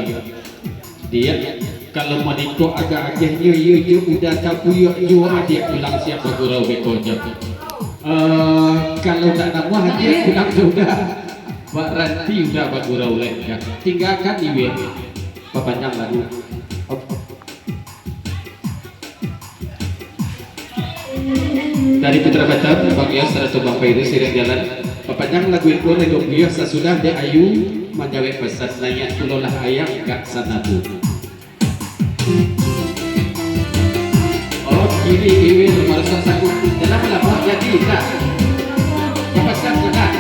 puyok dia kalau maniko agak-agak yo udah kapuyok yo adik pulang siap bergurau bekonya. Kalau tak nama dia pulang sudah Pak Ranti udah bergurau lain ya. Tinggalkan iwe papanjang lagu. Dari Putra Batam, Bang Yos, Ratu Bang Pairu, Sireng Jalan papanjang lagu itu Redok Yos, sesudah de ayu menjawab pesan nanya tulolah ayam gak sanatu. Oh kiri iwe nomor saku dalam lapor jadi tak lepaskan sudah.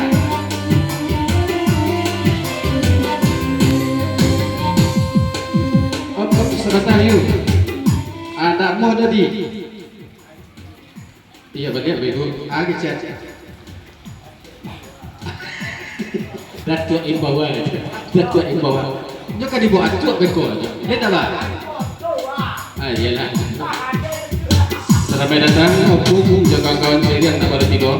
Oh sebentar yuk ada mau tadi. Iya bagian bego, agak chat. Datuk imbauan, datuk imbauan. Nyoka dibawa datuk bego. Lihat apa? Iyalah. Sampai datang, aku jaga kawan sendirian tak pada tidur.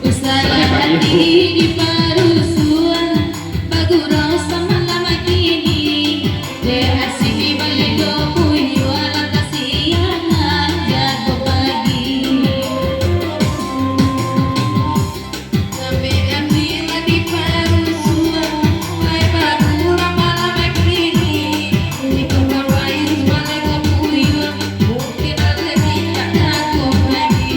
Usaha hati di parusuan, bagurau sama lama kini. Dia asik di balik dopuy, walau kasihan jago pagi. Sampai ganti di parusuan, baik bagurau malam kini. Di kota virus balik dopuy, mungkin ada kita jago pagi.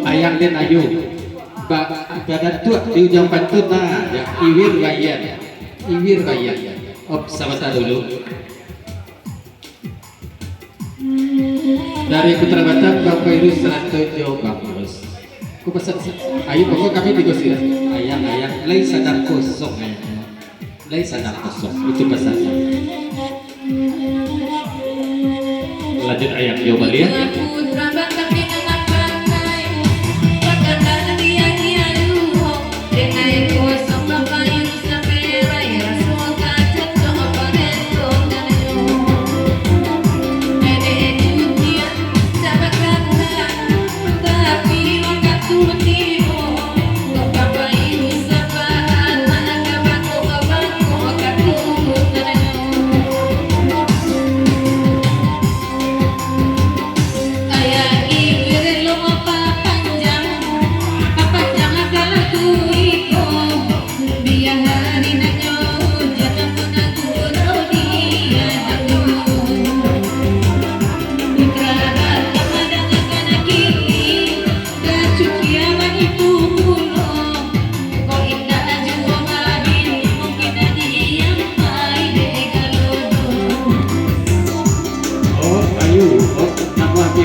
Ayang dan ayu badan tuak di ujung pantun nah ya iwir bayan sama dulu dari Putra Batam Bang Pairu Seratojo Bang Bos ku pesan ayu pokok kami digosir ayang lay sadar kosong lay sadar kosong itu pesannya. Lanjut ayang coba lihat.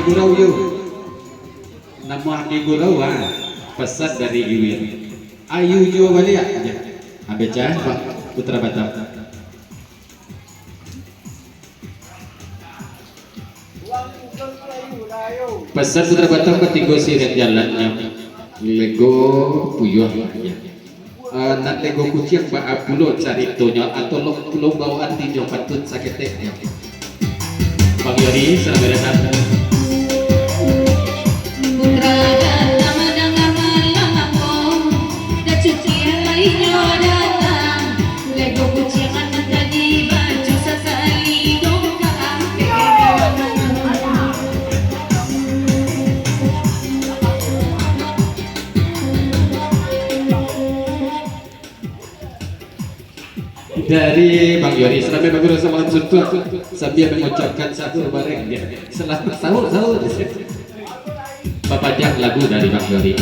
Gurau yuk nama di gurau pesan dari Iwir ayu jo balik aja abeca Pak Putra Batam pesan Putra Batam ketiga siret jalannya lego puyuh nak lego kucing ba pulo cari tonyo atau lo bawaan tinjau patut sakit ya Bang Yori selamat datang. Dari Bang Yori selamat bergurau sama suntuk sambil mengucapkan satu bareng ya. Selamat sahur papajang lagu dari Bang Yori.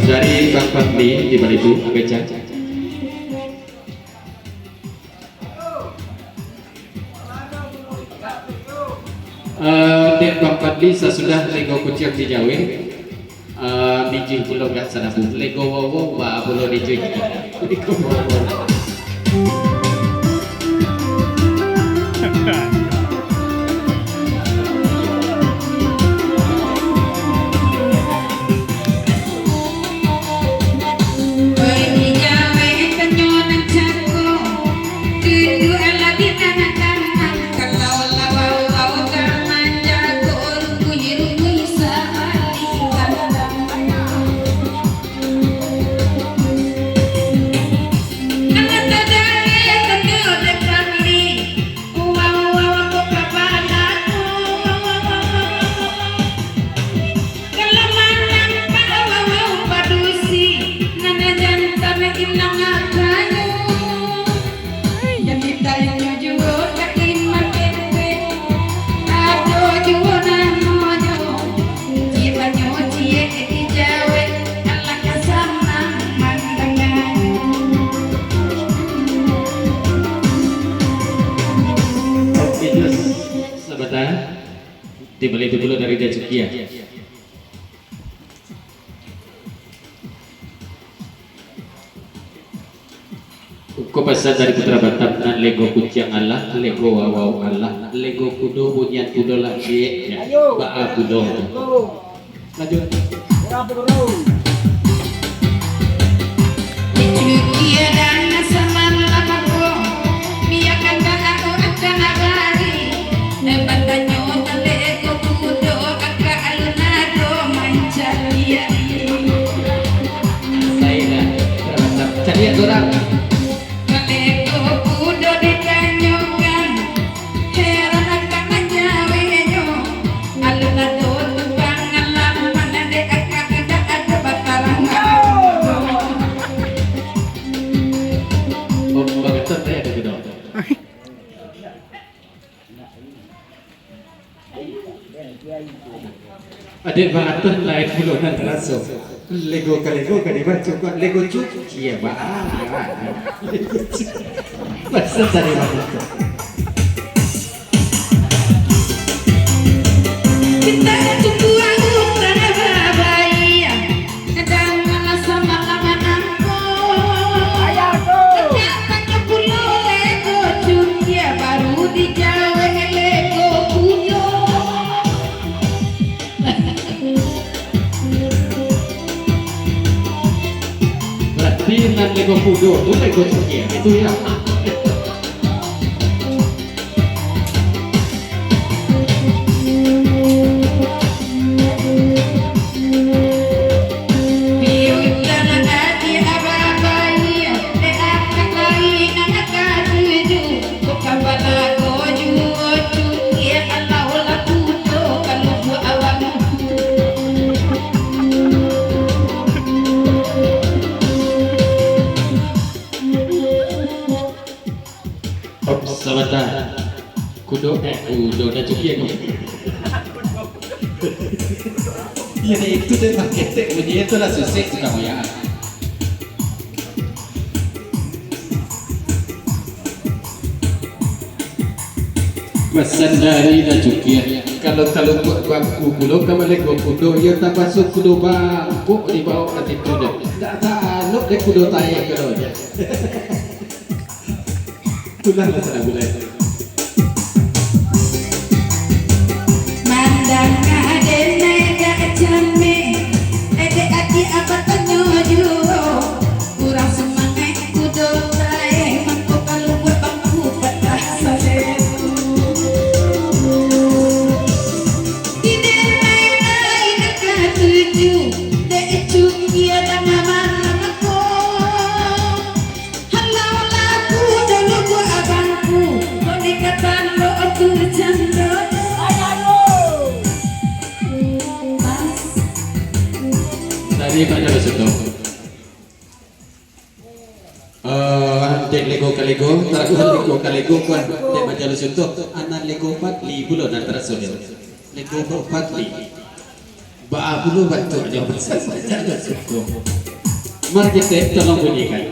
Dari Bang Fadli di balik itu beca. Dek Bang Fadli sesudah lego kucing di Jawa Niji pulo gak sana bu lego wow ba pulo niji lego wow Dimulai dulu dari Dacukia. Ko pesan dari Putra Batam nan lego kucing Allah, lego wawau Allah, lego kudo bunyian kudo lagi ya. Ba kudo. Lanjut. Cari orang. Adik banget lain bulunan terasa. Lego kalego kadiba cukup lego cukup iya ba. Masa dari mana? Kita tunggu aku tanah bayi, kadang malas sama lamananku. Ternyata pulau lego cukup baru dijawa lego puyo. Nan lego kudo, itu lego cukia, itu ya. Sebentar, kudo udah cukia kamu. Ya itu deh pakai dia itu lah susah kamu ya. Pesan dari Dacukia. Kalau buat bangku kudo kamu lego kudo ya tak masuk kudo bangku di bawah nanti kudo. Tak tahu deh kudo tayang kudo ya. Itulah masalah budaya. Mandang ade nega jame, ade adi apa tanyoju, kurang semangat kudo tae, mangko kalau buat bangku patah saseru. Ide nai dekat tuju, de cukia dan aman aku. Halau laku dulu gua abangku, kau dikatan lo aku janda. Tadi banyak begitu. Dek lego kalego, terakhir lego kalego kan. Dek baca begitu. Anak lego 4 bulan antara saudara. Lego 4 ba bulan batu aja besar saja begitu. Mari kita tolong bunyikan.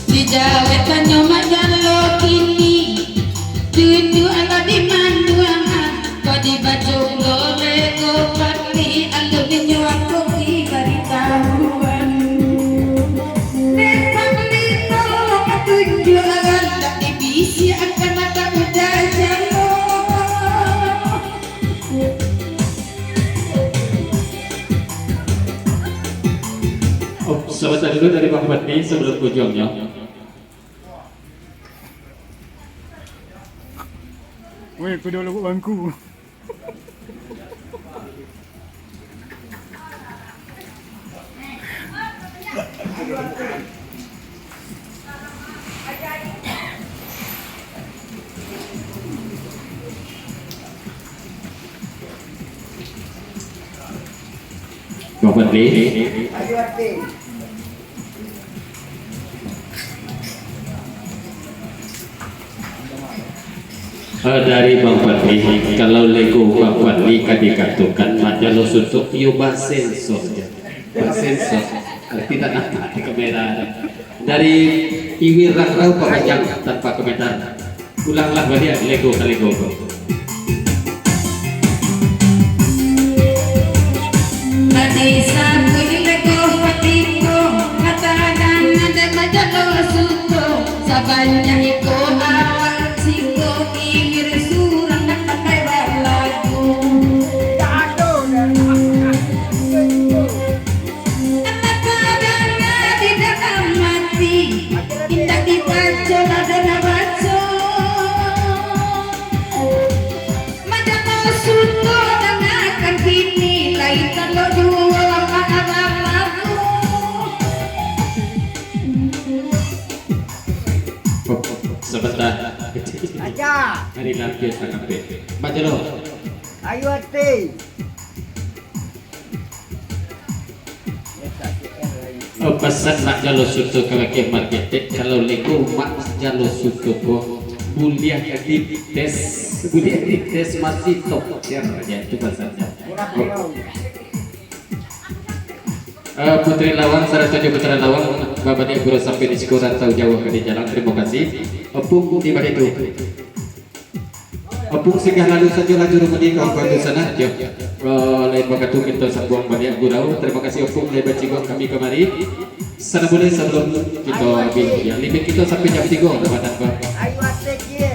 Di Jawa tanyo majalo kini, tuju ala di manduangan, kau Padi baju lole kopati aluminium aku diberitahuan. Nepalito ketunjukan tak dibisi akan mata udah jamu. Oh, sebentar dulu dari Bang Fadli sebelum ujungnya. Weh, aku dah lakukan bangku. Bang Fadli. Dari Bang Fadli, kalau Lego Bang Fadli kan dikatakan majalah untuk yoba sensor, sensor tidak nampak di kamera. Dari Iwi Rakrau Pemajang tanpa komentar. Ulanglah balik Lego ke Lego. Desa Lego patiko katakan ada majalah suto sabanya iko awal siko ingir surang nak pakai balagu. Anak kadangnya tidak mati indah dibaca ada baca. Majalah suto dengarkan kini lain kalau dua lagu. Sebentar. Aja, Hari nanti sangat majalah. ayo hati. Pesan mak jalo suto kalau ke market kalau Lego mak jalo suto ko buliah di tes masih top ya itu pesannya. Putri Lawang, salah satu putra Lawang, Bapak Ibu Guru sampai di Sikuran tahu jauh di jalan. Terima kasih. Opung di balik itu. Opung singgah lalu saja laju rumah di kawan di sana. Lain bakatu kita sambuang balik gurau. Terima kasih Opung lebat cigong kami kemari. Sana boleh sebelum kita habis. Yang limit kita sampai jam 3 teman-teman. Ayo hati je.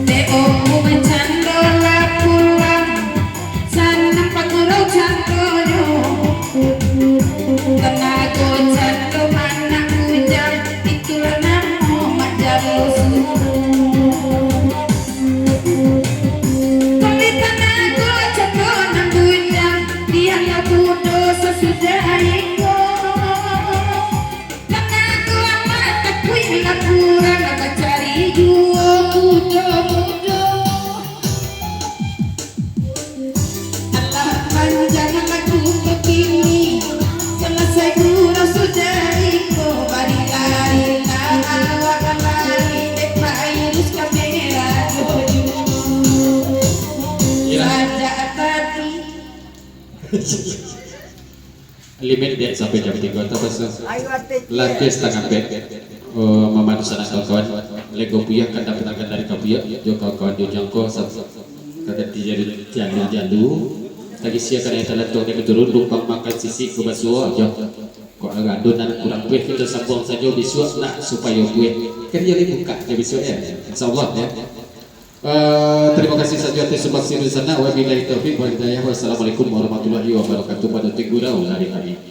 Deo mencandola pulang sana pagurau candoyo tenago cando mana ujang itulah nama majalah suto. Kami tenago cando nang ujang dia ngabudo sesudah iko. Tenago amat takui lapuran apa cari juo mudo-mudo. Allah panjang aku begini selesai guru sudah iko bari-lari awak lari virus kamera jojo raja tadi. Limit dia sampai jam 3 terus. Ayo hati je. Lantai setengah bed. Memandu sana kawan-kawan. Lego puyah kan dapat dari kapuya. Jo kawan-kawan jo jangko kada dijadi jalu-jalu. Tadi siakan yang telah tuang yang turun lumpang makan sisi ke basuh jo. Kok agak adonan kurang kue kita sambung saja bisuh nak supaya kue kan jadi buka jadi bisuh ya. Insyaallah ya. Terima kasih saja atas sumbangsi di sana. Wabillahi taufiq wal hidayah. Wassalamualaikum warahmatullahi wabarakatuh. Pada tinggu hari hari.